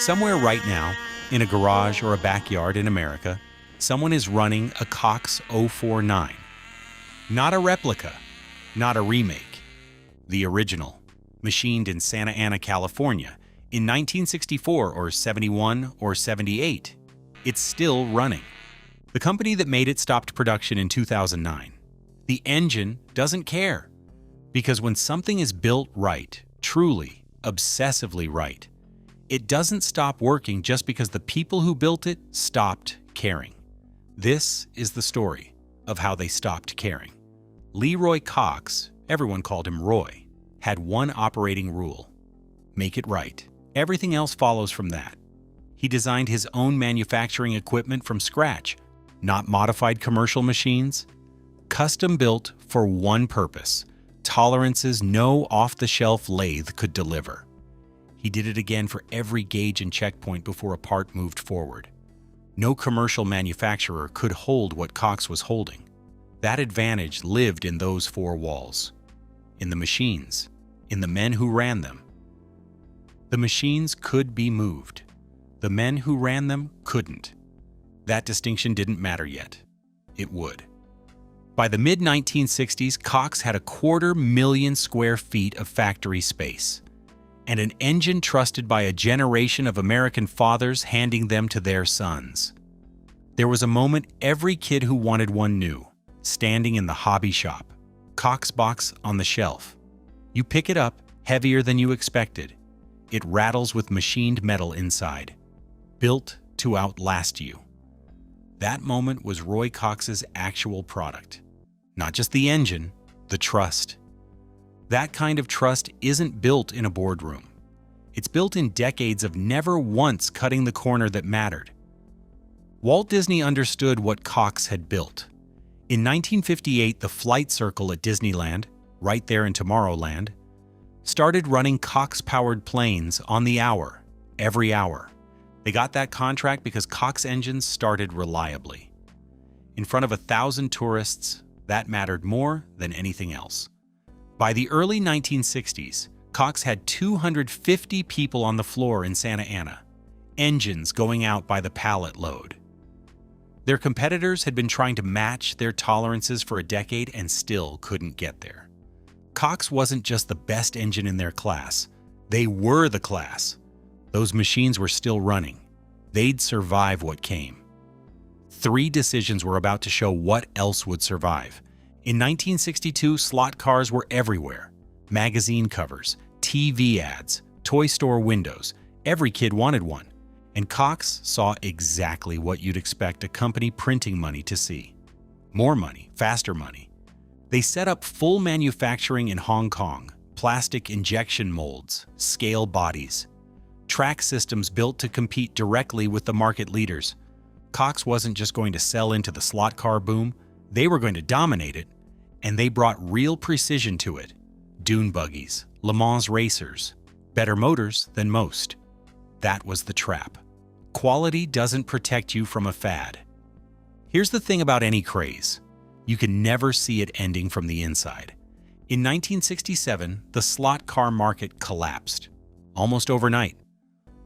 Somewhere right now, in a garage or a backyard in America, someone is running a Cox 049. Not a replica, not a remake. The original, machined in Santa Ana, California, in 1964 or 71 or 78. It's still running. The company that made it stopped production in 2009. The engine doesn't care. Because when something is built right, truly, obsessively right, it doesn't stop working just because the people who built it stopped caring. This is the story of how they stopped caring. Leroy Cox, everyone called him Roy, had one operating rule: make it right. Everything else follows from that. He designed his own manufacturing equipment from scratch, not modified commercial machines, custom built for one purpose: tolerances no off-the-shelf lathe could deliver. He did it again for every gauge and checkpoint before a part moved forward. No commercial manufacturer could hold what Cox was holding. That advantage lived in those four walls, in the machines, in the men who ran them. The machines could be moved. The men who ran them couldn't. That distinction didn't matter yet. It would. By the mid-1960s, Cox had 250,000 square feet of factory space, and an engine trusted by a generation of American fathers handing them to their sons. There was a moment every kid who wanted one knew, standing in the hobby shop, Cox box on the shelf. You pick it up, heavier than you expected. It rattles with machined metal inside, built to outlast you. That moment was Roy Cox's actual product. Not just the engine, the trust. That kind of trust isn't built in a boardroom. It's built in decades of never once cutting the corner that mattered. Walt Disney understood what Cox had built. In 1958, the flight circle at Disneyland, right there in Tomorrowland, started running Cox-powered planes on the hour, every hour. They got that contract because Cox engines started reliably. In front of 1,000 tourists, that mattered more than anything else. By the early 1960s, Cox had 250 people on the floor in Santa Ana, engines going out by the pallet load. Their competitors had been trying to match their tolerances for a decade and still couldn't get there. Cox wasn't just the best engine in their class. They were the class. Those machines were still running. They'd survive what came. 3 decisions were about to show what else would survive. In 1962, slot cars were everywhere. Magazine covers, TV ads, toy store windows. Every kid wanted one. And Cox saw exactly what you'd expect a company printing money to see. More money, faster money. They set up full manufacturing in Hong Kong, plastic injection molds, scale bodies, track systems built to compete directly with the market leaders. Cox wasn't just going to sell into the slot car boom, they were going to dominate it, and they brought real precision to it. Dune buggies, Le Mans racers, better motors than most. That was the trap. Quality doesn't protect you from a fad. Here's the thing about any craze. You can never see it ending from the inside. In 1967, the slot car market collapsed, almost overnight.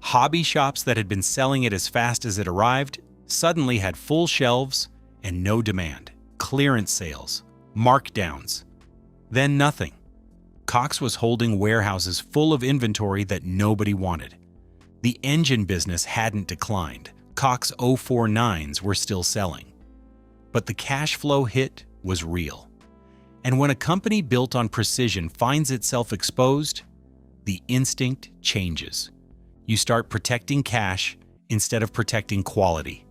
Hobby shops that had been selling it as fast as it arrived suddenly had full shelves and no demand. Clearance sales, markdowns, then nothing. Cox was holding warehouses full of inventory that nobody wanted. The engine business hadn't declined. Cox 049s were still selling. But the cash flow hit was real. And when a company built on precision finds itself exposed, the instinct changes. You start protecting cash instead of protecting quality.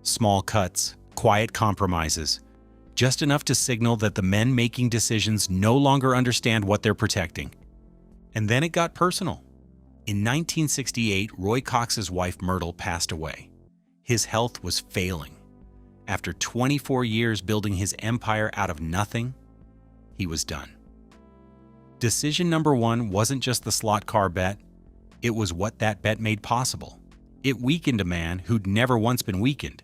Small cuts, quiet compromises, just enough to signal that the men making decisions no longer understand what they're protecting. And then it got personal. In 1968, Roy Cox's wife Myrtle passed away. His health was failing. After 24 years building his empire out of nothing, he was done. Decision number 1 wasn't just the slot car bet, it was what that bet made possible. It weakened a man who'd never once been weakened,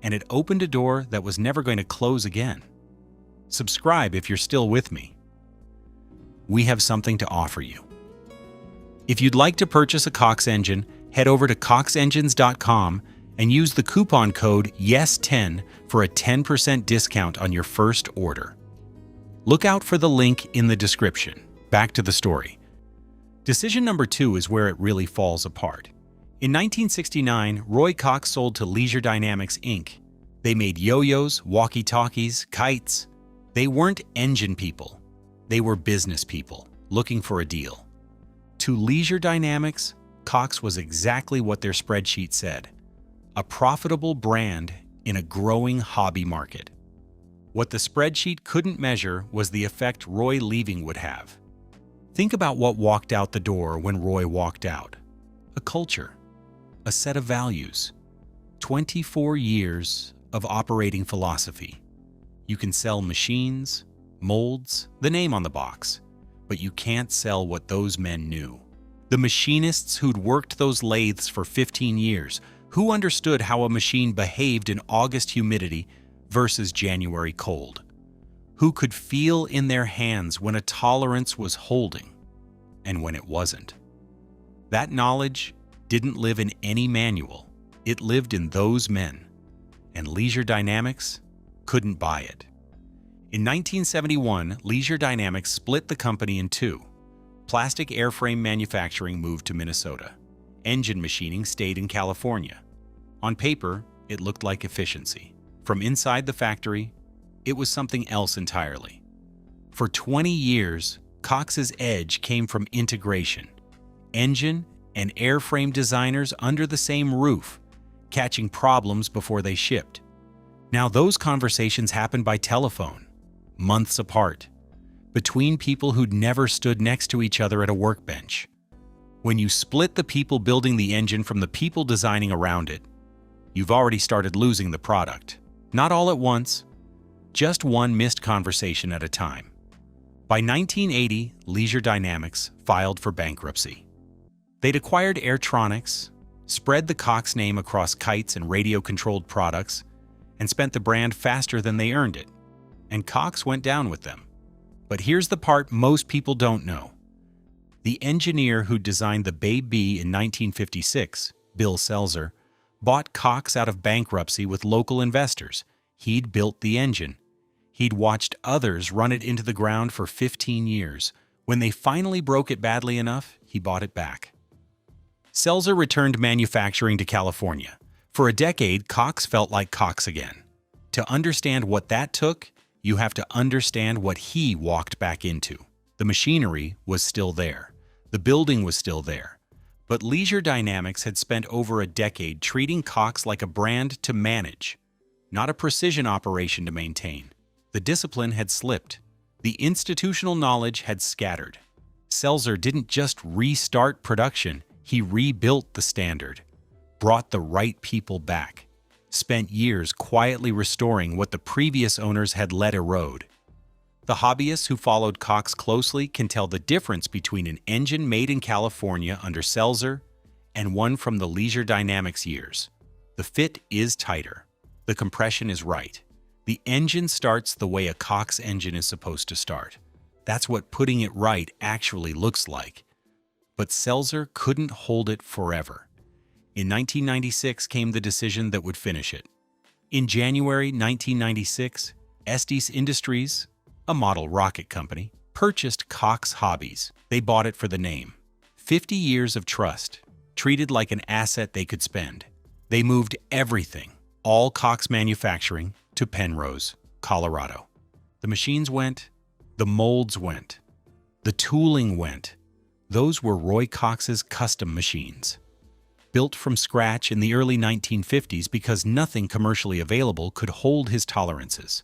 and it opened a door that was never going to close again. Subscribe if you're still with me. We have something to offer you. If you'd like to purchase a Cox engine, head over to coxengines.com and use the coupon code YES10 for a 10% discount on your first order. Look out for the link in the description. Back to the story. Decision number 2 is where it really falls apart. In 1969, Roy Cox sold to Leisure Dynamics, Inc. They made yo-yos, walkie-talkies, kites. They weren't engine people. They were business people looking for a deal. To Leisure Dynamics, Cox was exactly what their spreadsheet said: a profitable brand in a growing hobby market. What the spreadsheet couldn't measure was the effect Roy leaving would have. Think about what walked out the door when Roy walked out. A culture, a set of values, 24 years of operating philosophy. You can sell machines, molds, the name on the box, but you can't sell what those men knew. The machinists who'd worked those lathes for 15 years, who understood how a machine behaved in August humidity versus January cold, who could feel in their hands when a tolerance was holding and when it wasn't. That knowledge didn't live in any manual. It lived in those men, and Leisure Dynamics couldn't buy it. In 1971, Leisure Dynamics split the company in two. Plastic airframe manufacturing moved to Minnesota. Engine machining stayed in California. On paper, it looked like efficiency. From inside the factory, it was something else entirely. For 20 years, Cox's edge came from integration. Engine and airframe designers under the same roof, catching problems before they shipped. Now those conversations happened by telephone, months apart, between people who'd never stood next to each other at a workbench. When you split the people building the engine from the people designing around it, you've already started losing the product. Not all at once, just one missed conversation at a time. By 1980, Leisure Dynamics filed for bankruptcy. They'd acquired Airtronics, spread the Cox name across kites and radio-controlled products, and spent the brand faster than they earned it. And Cox went down with them. But here's the part most people don't know. The engineer who designed the Babe B in 1956, Bill Selzer, bought Cox out of bankruptcy with local investors. He'd built the engine. He'd watched others run it into the ground for 15 years. When they finally broke it badly enough, he bought it back. Selzer returned manufacturing to California. For a decade, Cox felt like Cox again. To understand what that took, you have to understand what he walked back into. The machinery was still there. The building was still there. But Leisure Dynamics had spent over a decade treating Cox like a brand to manage, not a precision operation to maintain. The discipline had slipped. The institutional knowledge had scattered. Selzer didn't just restart production, he rebuilt the standard, brought the right people back, spent years quietly restoring what the previous owners had let erode. The hobbyists who followed Cox closely can tell the difference between an engine made in California under Selzer and one from the Leisure Dynamics years. The fit is tighter. The compression is right. The engine starts the way a Cox engine is supposed to start. That's what putting it right actually looks like. But Selzer couldn't hold it forever. In 1996 came the decision that would finish it. In January 1996, Estes Industries, a model rocket company, purchased Cox Hobbies. They bought it for the name. 50 years of trust, treated like an asset they could spend. They moved everything, all Cox manufacturing, to Penrose, Colorado. The machines went, the molds went, the tooling went. Those were Roy Cox's custom machines. Built from scratch in the early 1950s because nothing commercially available could hold his tolerances.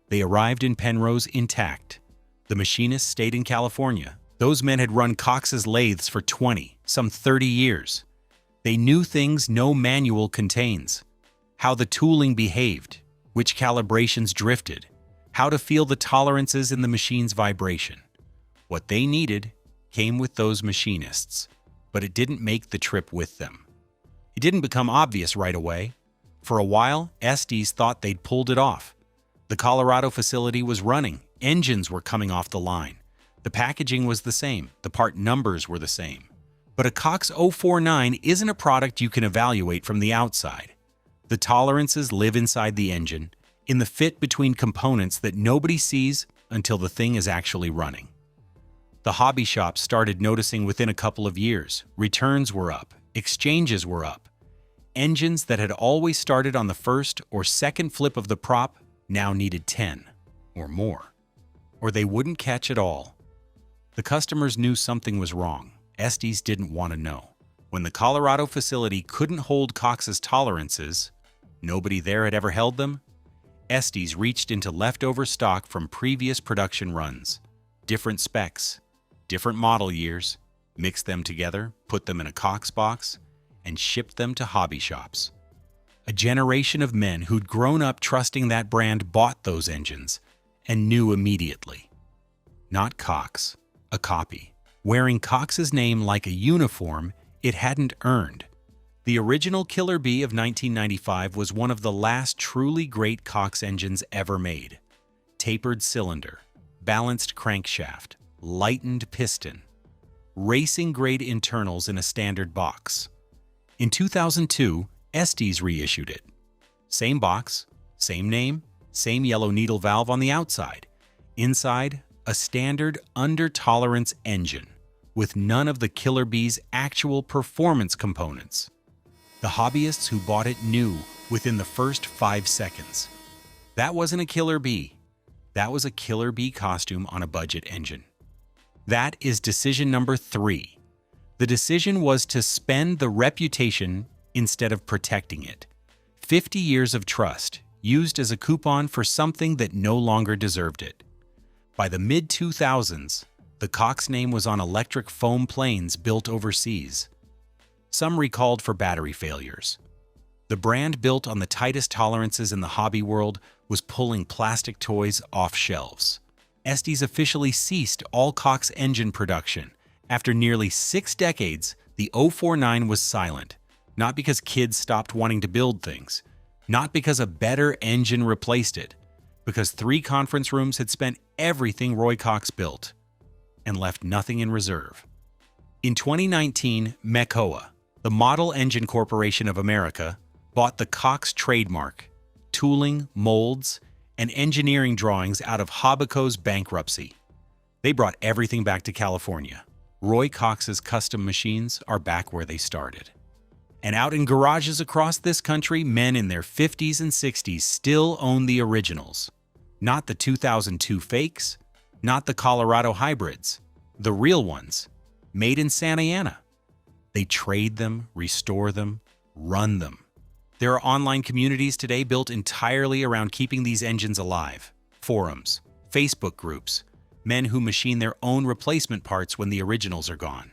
They arrived in Penrose intact. The machinists stayed in California. Those men had run Cox's lathes for 20, some 30 years. They knew things no manual contains. How the tooling behaved, which calibrations drifted, how to feel the tolerances in the machine's vibration. What they needed came with those machinists, but it didn't make the trip with them. It didn't become obvious right away. For a while, Estes thought they'd pulled it off. The Colorado facility was running. Engines were coming off the line. The packaging was the same. The part numbers were the same. But a Cox 049 isn't a product you can evaluate from the outside. The tolerances live inside the engine, in the fit between components that nobody sees until the thing is actually running. The hobby shops started noticing within a couple of years. Returns were up, exchanges were up. Engines that had always started on the first or second flip of the prop now needed 10 or more, or they wouldn't catch at all. The customers knew something was wrong. Estes didn't want to know. When the Colorado facility couldn't hold Cox's tolerances, nobody there had ever held them, Estes reached into leftover stock from previous production runs. Different specs, different model years, mixed them together, put them in a Cox box, and shipped them to hobby shops. A generation of men who'd grown up trusting that brand bought those engines and knew immediately. Not Cox, a copy. Wearing Cox's name like a uniform it hadn't earned. The original Killer Bee of 1995 was one of the last truly great Cox engines ever made. Tapered cylinder, balanced crankshaft, lightened piston, racing-grade internals in a standard box. In 2002, Estes reissued it. Same box, same name, same yellow needle valve on the outside. Inside, a standard under-tolerance engine with none of the Killer Bee's actual performance components. The hobbyists who bought it knew within the first 5 seconds. That wasn't a Killer Bee. That was a Killer Bee costume on a budget engine. That is decision number 3. The decision was to spend the reputation instead of protecting it. 50 years of trust used as a coupon for something that no longer deserved it. By the mid-2000s, the Cox name was on electric foam planes built overseas. Some recalled for battery failures. The brand built on the tightest tolerances in the hobby world was pulling plastic toys off shelves. Estes officially ceased all Cox engine production. After nearly 6 decades, the 049 was silent, not because kids stopped wanting to build things, not because a better engine replaced it, because 3 conference rooms had spent everything Roy Cox built and left nothing in reserve. In 2019, Mekoa, the Model Engine Corporation of America, bought the Cox trademark, tooling, molds, and engineering drawings out of Hobbico's bankruptcy. They brought everything back to California. Roy Cox's custom machines are back where they started. And out in garages across this country, men in their 50s and 60s still own the originals. Not the 2002 fakes, not the Colorado hybrids, the real ones, made in Santa Ana. They trade them, restore them, run them. There are online communities today built entirely around keeping these engines alive. Forums, Facebook groups, men who machine their own replacement parts when the originals are gone.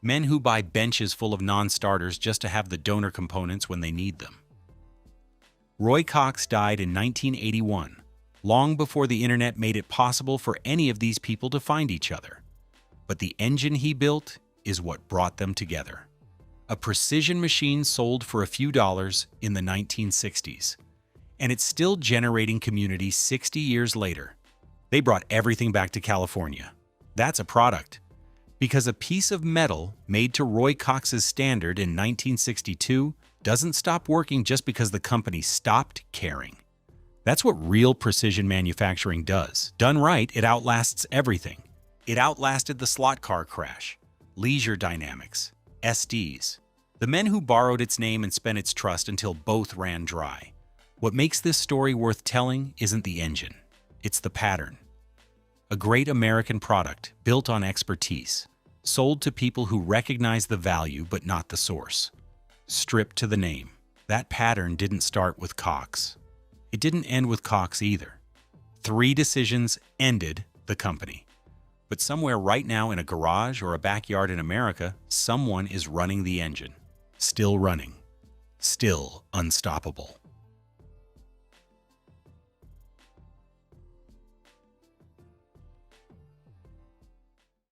Men who buy benches full of non-starters just to have the donor components when they need them. Roy Cox died in 1981, long before the internet made it possible for any of these people to find each other. But the engine he built is what brought them together. A precision machine sold for a few dollars in the 1960s, and it's still generating community 60 years later. They brought everything back to California. That's a product. Because a piece of metal made to Roy Cox's standard in 1962 doesn't stop working just because the company stopped caring. That's what real precision manufacturing does. Done right, it outlasts everything. It outlasted the slot car crash, Leisure Dynamics, SDs, the men who borrowed its name and spent its trust until both ran dry. What makes this story worth telling isn't the engine, it's the pattern. A great American product built on expertise, sold to people who recognize the value but not the source. Stripped to the name. That pattern didn't start with Cox. It didn't end with Cox either. 3 decisions ended the company. But somewhere right now in a garage or a backyard in America, someone is running the engine. Still running. Still unstoppable.